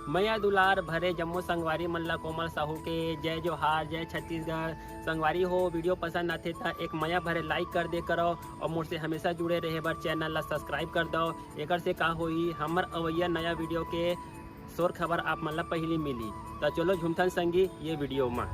मैया दुलार भरे जम्मू संगवारी मल्ला कोमल साहू के जय जोहार, जय छत्तीसगढ़। संगवारी हो वीडियो पसंद आते तो एक मैया भरे लाइक कर दे करो और मुझसे हमेशा जुड़े रहे बर चैनल ला सब्सक्राइब कर दो। एक से का होई हमर अवैया नया वीडियो के शोर खबर आप मन ला पहली मिली। तो चलो झुमथन संगी ये वीडियो में।